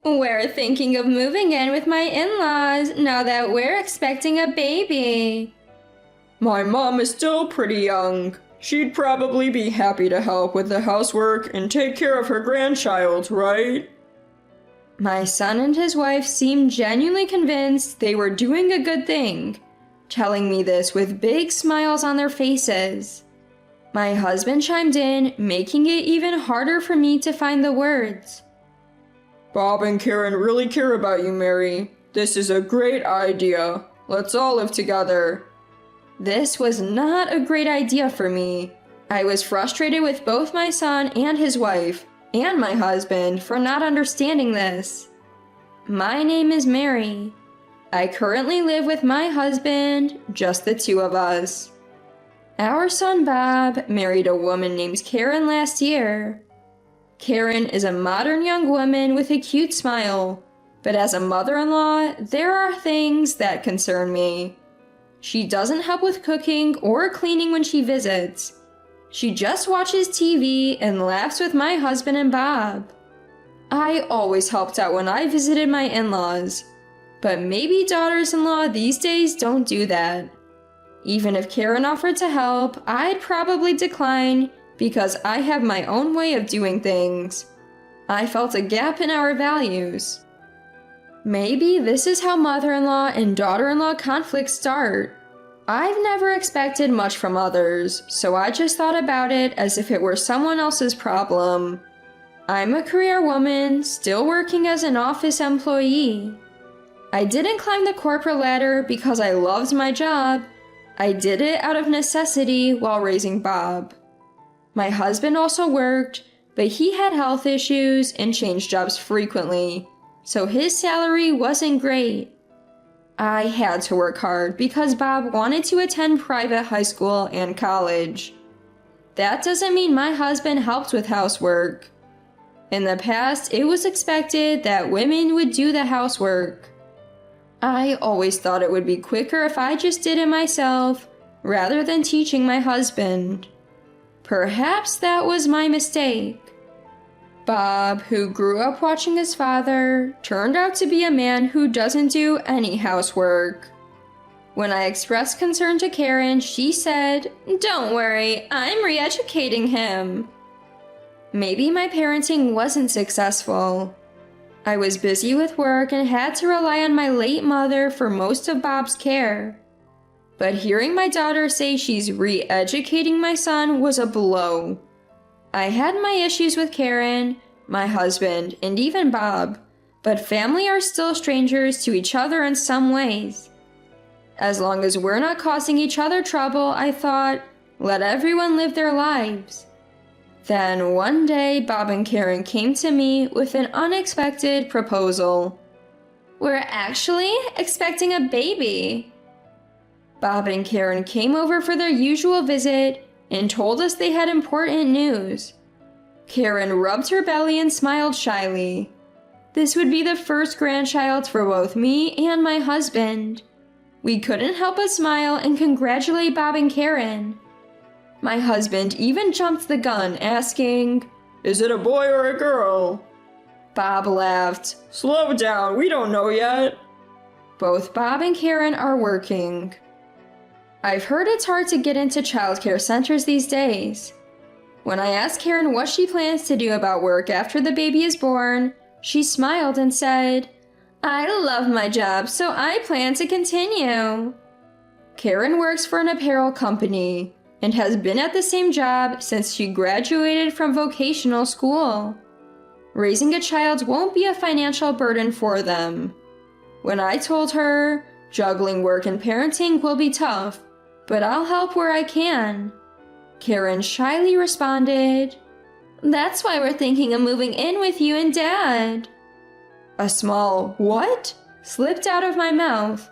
We're thinking of moving in with my in-laws now that we're expecting a baby. My mom is still pretty young. She'd probably be happy to help with the housework and take care of her grandchild, right? My son and his wife seemed genuinely convinced they were doing a good thing, telling me this with big smiles on their faces. My husband chimed in, making it even harder for me to find the words. Bob and Karen really care about you, Mary. This is a great idea. Let's all live together. This was not a great idea for me. I was frustrated with both my son and his wife, and my husband, for not understanding this. My name is Mary. I currently live with my husband, just the two of us. Our son Bob married a woman named Karen last year. Karen is a modern young woman with a cute smile, but as a mother-in-law, there are things that concern me. She doesn't help with cooking or cleaning when she visits. She just watches TV and laughs with my husband and Bob. I always helped out when I visited my in-laws, but maybe daughters-in-law these days don't do that. Even if Karen offered to help, I'd probably decline because I have my own way of doing things. I felt a gap in our values. Maybe this is how mother-in-law and daughter-in-law conflicts start. I've never expected much from others, so I just thought about it as if it were someone else's problem. I'm a career woman, still working as an office employee. I didn't climb the corporate ladder because I loved my job. I did it out of necessity while raising Bob. My husband also worked, but he had health issues and changed jobs frequently, so his salary wasn't great. I had to work hard because Bob wanted to attend private high school and college. That doesn't mean my husband helped with housework. In the past, it was expected that women would do the housework. I always thought it would be quicker if I just did it myself, rather than teaching my husband. Perhaps that was my mistake. Bob, who grew up watching his father, turned out to be a man who doesn't do any housework. When I expressed concern to Karen, she said, "Don't worry, I'm re-educating him." Maybe my parenting wasn't successful. I was busy with work and had to rely on my late mother for most of Bob's care. But hearing my daughter say she's re-educating my son was a blow. I had my issues with Karen, my husband, and even Bob, but family are still strangers to each other in some ways. As long as we're not causing each other trouble, I thought, let everyone live their lives. Then one day, Bob and Karen came to me with an unexpected proposal. We're actually expecting a baby. Bob and Karen came over for their usual visit and told us they had important news. Karen rubbed her belly and smiled shyly. This would be the first grandchild for both me and my husband. We couldn't help but smile and congratulate Bob and Karen. My husband even jumped the gun, asking, "Is it a boy or a girl?" Bob laughed. "Slow down, we don't know yet." Both Bob and Karen are working. I've heard it's hard to get into childcare centers these days. When I asked Karen what she plans to do about work after the baby is born, she smiled and said, "I love my job, so I plan to continue." Karen works for an apparel company and has been at the same job since she graduated from vocational school. Raising a child won't be a financial burden for them. When I told her, juggling work and parenting will be tough, but I'll help where I can, Karen shyly responded, "That's why we're thinking of moving in with you and Dad." A small "what?" slipped out of my mouth,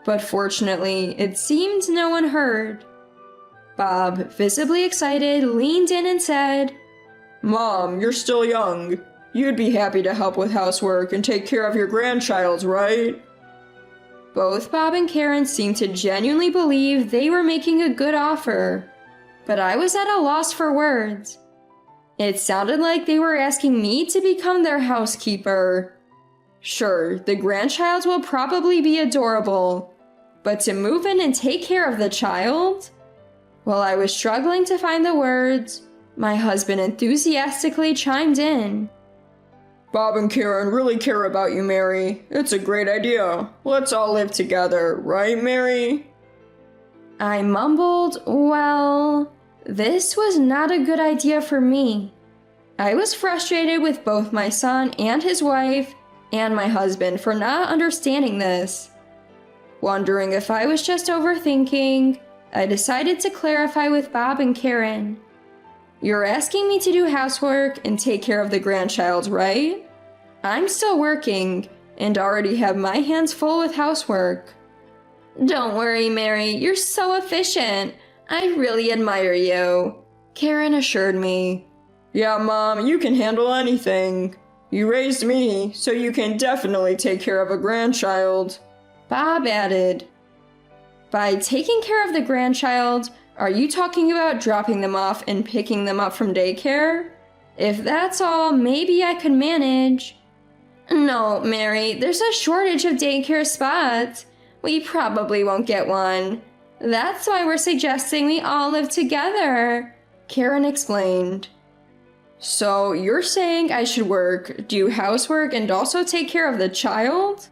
but fortunately, it seemed no one heard. Bob, visibly excited, leaned in and said, "Mom, you're still young. You'd be happy to help with housework and take care of your grandchild, right?" Both Bob and Karen seemed to genuinely believe they were making a good offer, but I was at a loss for words. It sounded like they were asking me to become their housekeeper. Sure, the grandchild will probably be adorable, but to move in and take care of the child? While I was struggling to find the words, my husband enthusiastically chimed in. Bob and Karen really care about you, Mary. It's a great idea. Let's all live together, right, Mary? I mumbled, well, this was not a good idea for me. I was frustrated with both my son and his wife and my husband for not understanding this. Wondering if I was just overthinking, I decided to clarify with Bob and Karen. You're asking me to do housework and take care of the grandchild, right? I'm still working and already have my hands full with housework. Don't worry, Mary, you're so efficient. I really admire you, Karen assured me. Yeah, Mom, you can handle anything. You raised me, so you can definitely take care of a grandchild, Bob added. By taking care of the grandchild, are you talking about dropping them off and picking them up from daycare? If that's all, maybe I could manage. No, Mary, there's a shortage of daycare spots. We probably won't get one. That's why we're suggesting we all live together, Karen explained. So you're saying I should work, do housework, and also take care of the child?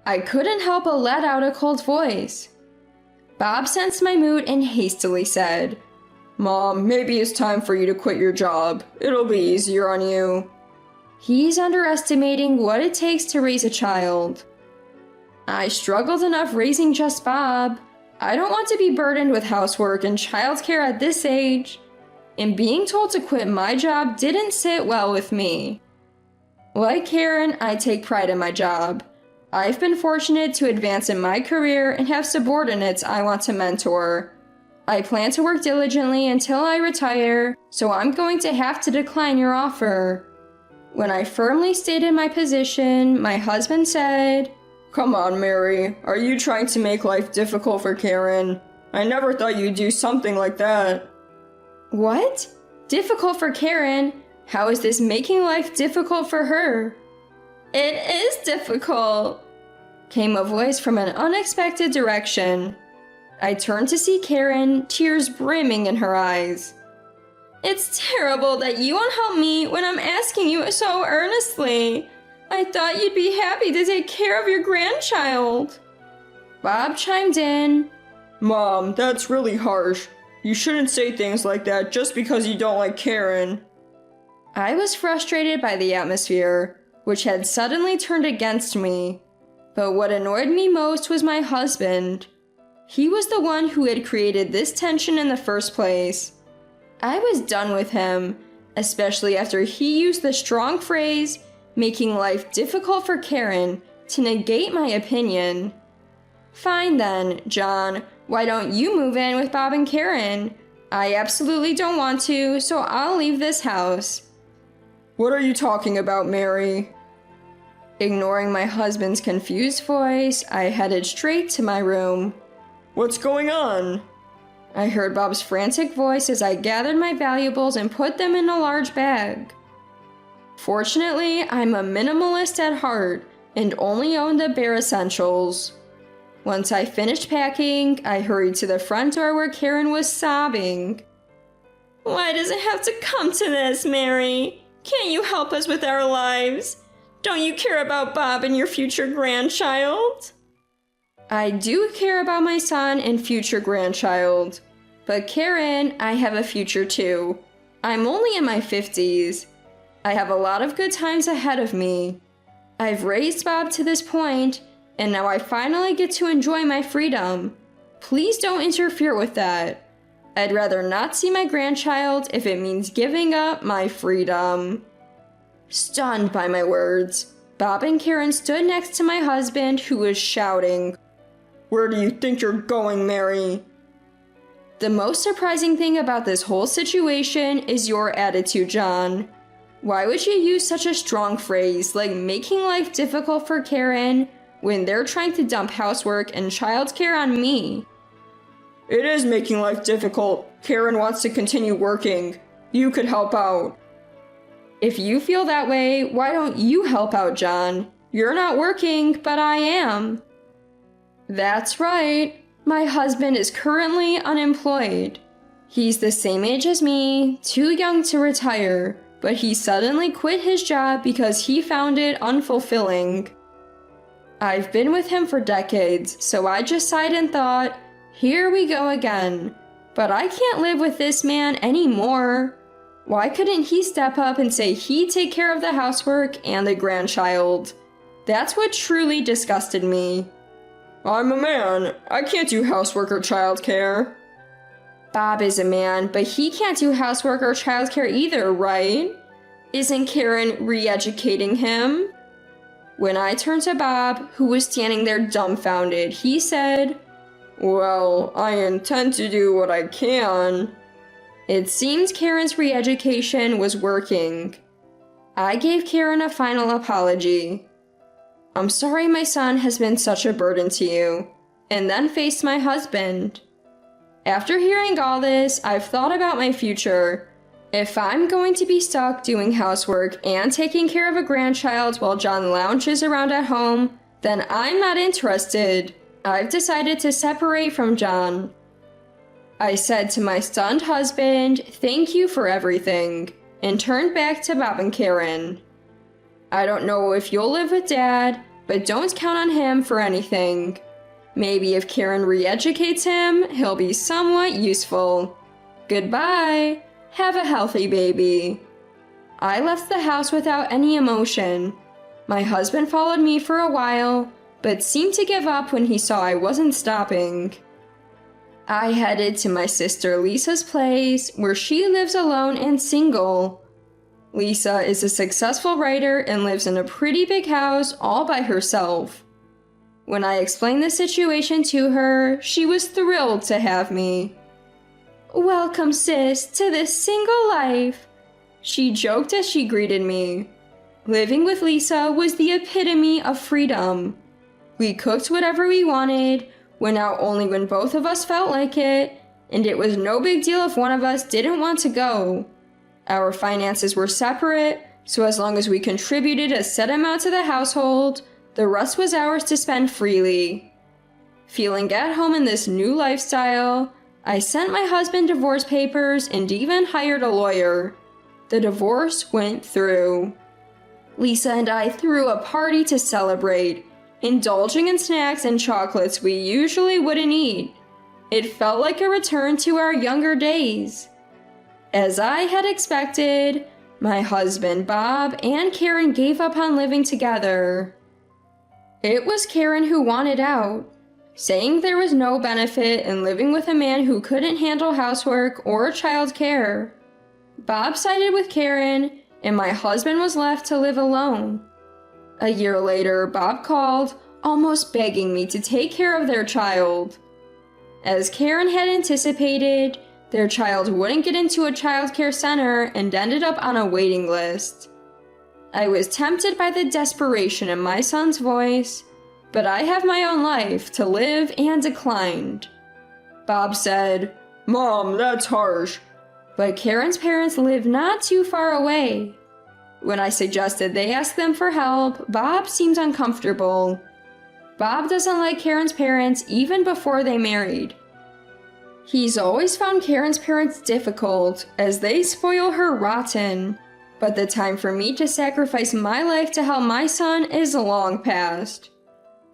I couldn't help but let out a cold voice. Bob sensed my mood and hastily said, Mom, maybe it's time for you to quit your job. It'll be easier on you. He's underestimating what it takes to raise a child. I struggled enough raising just Bob. I don't want to be burdened with housework and childcare at this age. And being told to quit my job didn't sit well with me. Like Karen, I take pride in my job. I've been fortunate to advance in my career and have subordinates I want to mentor. I plan to work diligently until I retire, so I'm going to have to decline your offer. When I firmly stated my position, my husband said, Come on, Mary. Are you trying to make life difficult for Karen? I never thought you'd do something like that. What? Difficult for Karen? How is this making life difficult for her? It is difficult, came a voice from an unexpected direction. I turned to see Karen, tears brimming in her eyes. It's terrible that you won't help me when I'm asking you so earnestly. I thought you'd be happy to take care of your grandchild. Bob chimed in. Mom, that's really harsh. You shouldn't say things like that just because you don't like Karen. I was frustrated by the atmosphere, which had suddenly turned against me. But what annoyed me most was my husband. He was the one who had created this tension in the first place. I was done with him, especially after he used the strong phrase, making life difficult for Karen, to negate my opinion. Fine then, John. Why don't you move in with Bob and Karen? I absolutely don't want to, so I'll leave this house. What are you talking about, Mary? Ignoring my husband's confused voice, I headed straight to my room. What's going on? I heard Bob's frantic voice as I gathered my valuables and put them in a large bag. Fortunately, I'm a minimalist at heart and only own the bare essentials. Once I finished packing, I hurried to the front door where Karen was sobbing. Why does it have to come to this, Mary? Can't you help us with our lives? Don't you care about Bob and your future grandchild? I do care about my son and future grandchild. But Karen, I have a future too. I'm only in my 50s. I have a lot of good times ahead of me. I've raised Bob to this point, and now I finally get to enjoy my freedom. Please don't interfere with that. I'd rather not see my grandchild if it means giving up my freedom. Stunned by my words, Bob and Karen stood next to my husband, who was shouting, Where do you think you're going, Mary? The most surprising thing about this whole situation is your attitude, John. Why would you use such a strong phrase like making life difficult for Karen when they're trying to dump housework and childcare on me? It is making life difficult. Karen wants to continue working. You could help out. If you feel that way, why don't you help out, John? You're not working, but I am. That's right. My husband is currently unemployed. He's the same age as me, too young to retire, but he suddenly quit his job because he found it unfulfilling. I've been with him for decades, so I just sighed and thought, here we go again. But I can't live with this man anymore. Why couldn't he step up and say he'd take care of the housework and the grandchild? That's what truly disgusted me. I'm a man. I can't do housework or childcare. Bob is a man, but he can't do housework or childcare either, right? Isn't Karen re-educating him? When I turned to Bob, who was standing there dumbfounded, he said, Well, I intend to do what I can. It seems Karen's re-education was working. I gave Karen a final apology. I'm sorry my son has been such a burden to you, and then faced my husband. After hearing all this, I've thought about my future. If I'm going to be stuck doing housework and taking care of a grandchild while John lounges around at home, then I'm not interested. I've decided to separate from John. I said to my stunned husband, thank you for everything, and turned back to Bob and Karen. I don't know if you'll live with Dad, but don't count on him for anything. Maybe if Karen re-educates him, he'll be somewhat useful. Goodbye. Have a healthy baby. I left the house without any emotion. My husband followed me for a while, but seemed to give up when he saw I wasn't stopping. I headed to my sister Lisa's place, where she lives alone and single. Lisa is a successful writer and lives in a pretty big house all by herself. When I explained the situation to her, she was thrilled to have me. Welcome, sis, to this single life, she joked as she greeted me. Living with Lisa was the epitome of freedom. We cooked whatever we wanted, went out only when both of us felt like it, and it was no big deal if one of us didn't want to go. Our finances were separate, so as long as we contributed a set amount to the household, the rest was ours to spend freely. Feeling at home in this new lifestyle, I sent my husband divorce papers and even hired a lawyer. The divorce went through. Lisa and I threw a party to celebrate, indulging in snacks and chocolates we usually wouldn't eat. It felt like a return to our younger days. As I had expected, my husband Bob and Karen gave up on living together. It was Karen who wanted out, saying there was no benefit in living with a man who couldn't handle housework or child care. Bob sided with Karen, and my husband was left to live alone. A year later, Bob called, almost begging me to take care of their child. As Karen had anticipated, their child wouldn't get into a child care center and ended up on a waiting list. I was tempted by the desperation in my son's voice, but I have my own life to live and declined. Bob said, Mom, that's harsh. But Karen's parents live not too far away. When I suggested they ask them for help, Bob seemed uncomfortable. Bob doesn't like Karen's parents even before they married. He's always found Karen's parents difficult, as they spoil her rotten. But the time for me to sacrifice my life to help my son is long past.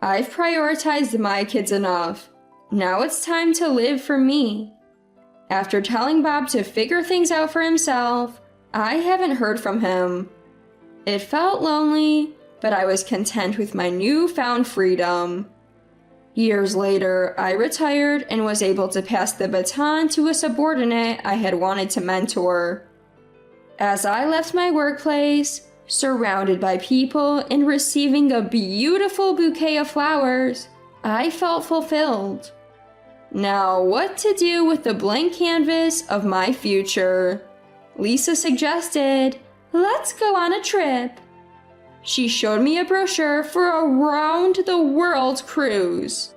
I've prioritized my kids enough. Now it's time to live for me. After telling Bob to figure things out for himself, I haven't heard from him. It felt lonely, but I was content with my newfound freedom. Years later, I retired and was able to pass the baton to a subordinate I had wanted to mentor. As I left my workplace, surrounded by people and receiving a beautiful bouquet of flowers, I felt fulfilled. Now, what to do with the blank canvas of my future? Lisa suggested, let's go on a trip. She showed me a brochure for a round-the-world cruise.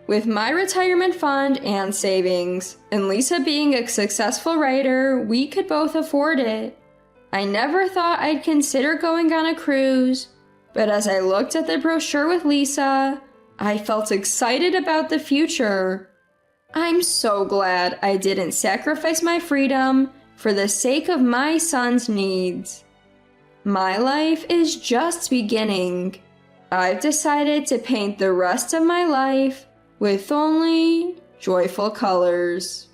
With my retirement fund and savings, and Lisa being a successful writer, we could both afford it. I never thought I'd consider going on a cruise, But as I looked at the brochure with Lisa, I felt excited about the future. I'm so glad I didn't sacrifice my freedom for the sake of my son's needs. My life is just beginning. I've decided to paint the rest of my life with only joyful colors.